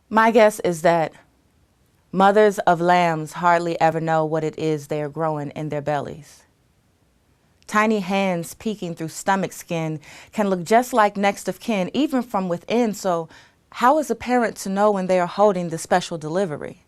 My guess is that mothers of lambs hardly ever know what it is they are growing in their bellies. Tiny hands peeking through stomach skin can look just like next of kin, even from within. So how is a parent to know when they are holding the special delivery?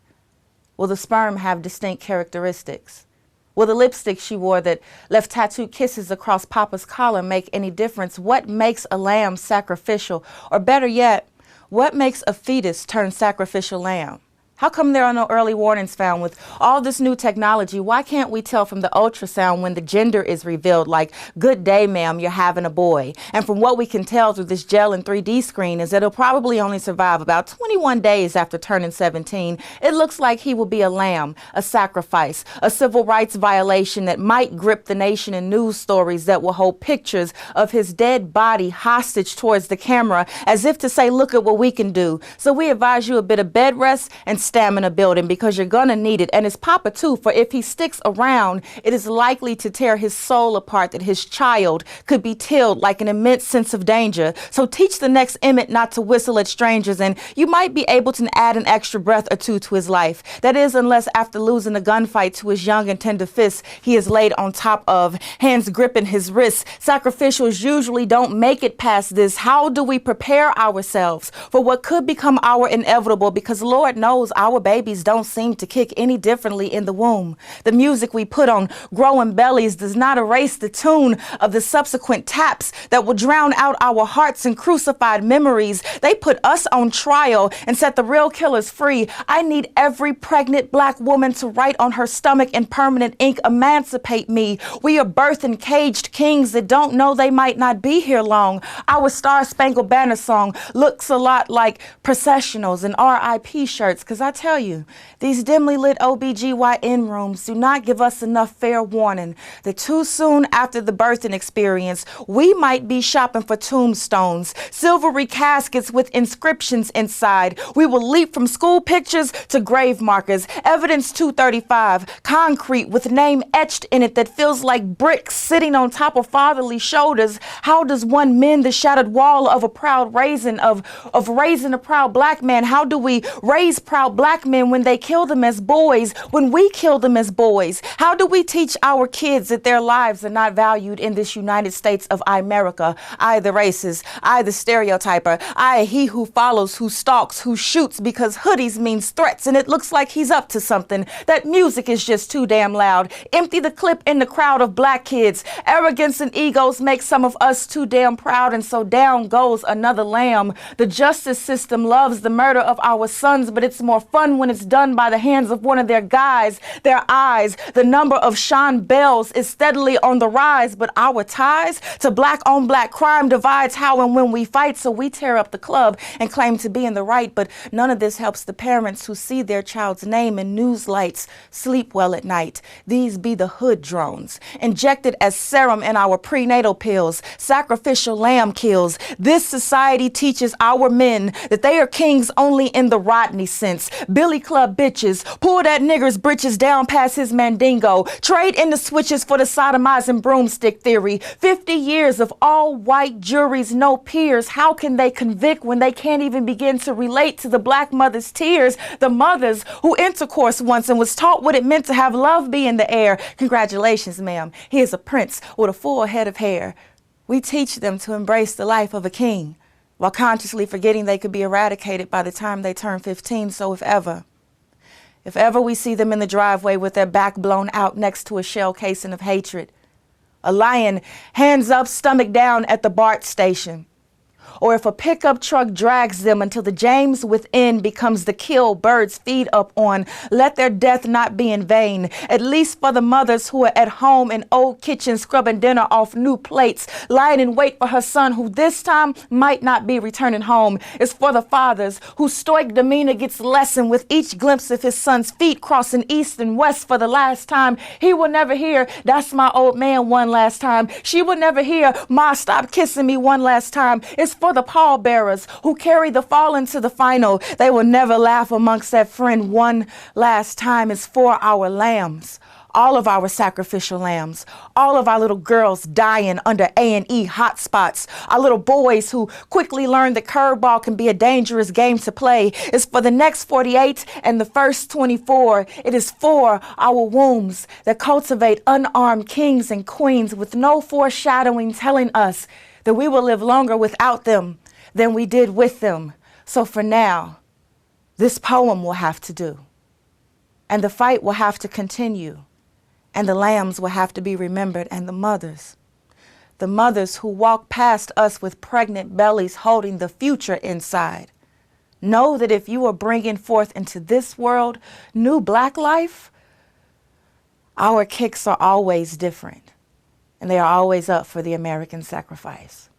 Will the sperm have distinct characteristics? Will the lipstick she wore that left tattooed kisses across Papa's collar make any difference? What makes a lamb sacrificial? Or better yet, what makes a fetus turn sacrificial lamb? How come there are no early warnings found with all this new technology? Why can't we tell from the ultrasound when the gender is revealed, like, good day, ma'am, you're having a boy? And from what we can tell through this gel and 3D screen is that he'll probably only survive about 21 days after turning 17. It looks like he will be a lamb, a sacrifice, a civil rights violation that might grip the nation in news stories that will hold pictures of his dead body hostage towards the camera as if to say, look at what we can do. So we advise you a bit of bed rest and stamina building because you're gonna need it. And it's Papa too, for if he sticks around, it is likely to tear his soul apart that his child could be tilled like an immense sense of danger. So teach the next Emmett not to whistle at strangers, and you might be able to add an extra breath or two to his life. That is, unless after losing a gunfight to his young and tender fists, he is laid on top of, hands gripping his wrists. Sacrificials usually don't make it past this. How do we prepare ourselves for what could become our inevitable? Because Lord knows our babies don't seem to kick any differently in the womb. The music we put on growing bellies does not erase the tune of the subsequent taps that will drown out our hearts and crucified memories. They put us on trial and set the real killers free. I need every pregnant Black woman to write on her stomach in permanent ink, emancipate me. We are birthing caged kings that don't know they might not be here long. Our Star Spangled Banner song looks a lot like processionals and RIP shirts, because I tell you, these dimly lit OBGYN rooms do not give us enough fair warning that too soon after the birthing experience, we might be shopping for tombstones, silvery caskets with inscriptions inside. We will leap from school pictures to grave markers, evidence 235, concrete with name etched in it that feels like bricks sitting on top of fatherly shoulders. How does one mend the shattered wall of a proud raising, of raising a proud Black man? How do we raise proud Black men when they kill them as boys, when we kill them as boys? How do we teach our kids that their lives are not valued in this United States of America? I the racist, I the stereotyper, I he who follows, who stalks, who shoots because hoodies means threats and it looks like he's up to something. That music is just too damn loud. Empty the clip in the crowd of Black kids. Arrogance and egos make some of us too damn proud, and so down goes another lamb. The justice system loves the murder of our sons, but it's more fun when it's done by the hands of one of their guys. Their eyes, the number of Sean Bells is steadily on the rise, but our ties to Black on Black crime divides how and when we fight. So we tear up the club and claim to be in the right, but none of this helps the parents who see their child's name in news lights sleep well at night. These be the hood drones, injected as serum in our prenatal pills, sacrificial lamb kills. This society teaches our men that they are kings only in the Rodney sense. Billy Club bitches, pull that nigger's britches down past his mandingo. Trade in the switches for the sodomizing broomstick theory. 50 years of all white juries, no peers. How can they convict when they can't even begin to relate to the Black mother's tears? The mothers who intercourse once and was taught what it meant to have love be in the air. Congratulations, ma'am. He is a prince with a full head of hair. We teach them to embrace the life of a king, while consciously forgetting they could be eradicated by the time they turn 15. So if ever we see them in the driveway with their back blown out next to a shell casing of hatred, a lion hands up, stomach down at the BART station, or if a pickup truck drags them until the James within becomes the kill birds feed up on, let their death not be in vain, at least for the mothers who are at home in old kitchens scrubbing dinner off new plates, lying in wait for her son who this time might not be returning home. It's for the fathers whose stoic demeanor gets lessened with each glimpse of his son's feet crossing east and west for the last time. He will never hear, that's my old man, one last time. She will never hear, Ma, stop kissing me, one last time. It's for the pallbearers who carry the fallen to the final. They will never laugh amongst that friend one last time. It's for our lambs, all of our sacrificial lambs, all of our little girls dying under A&E hotspots, our little boys who quickly learn that curveball can be a dangerous game to play. It's for the next 48 and the first 24. It is for our wombs that cultivate unarmed kings and queens with no foreshadowing telling us that we will live longer without them than we did with them. So for now, this poem will have to do. And the fight will have to continue. And the lambs will have to be remembered, and the mothers who walk past us with pregnant bellies holding the future inside. Know that if you are bringing forth into this world new Black life, our kicks are always different, and they are always up for the American sacrifice.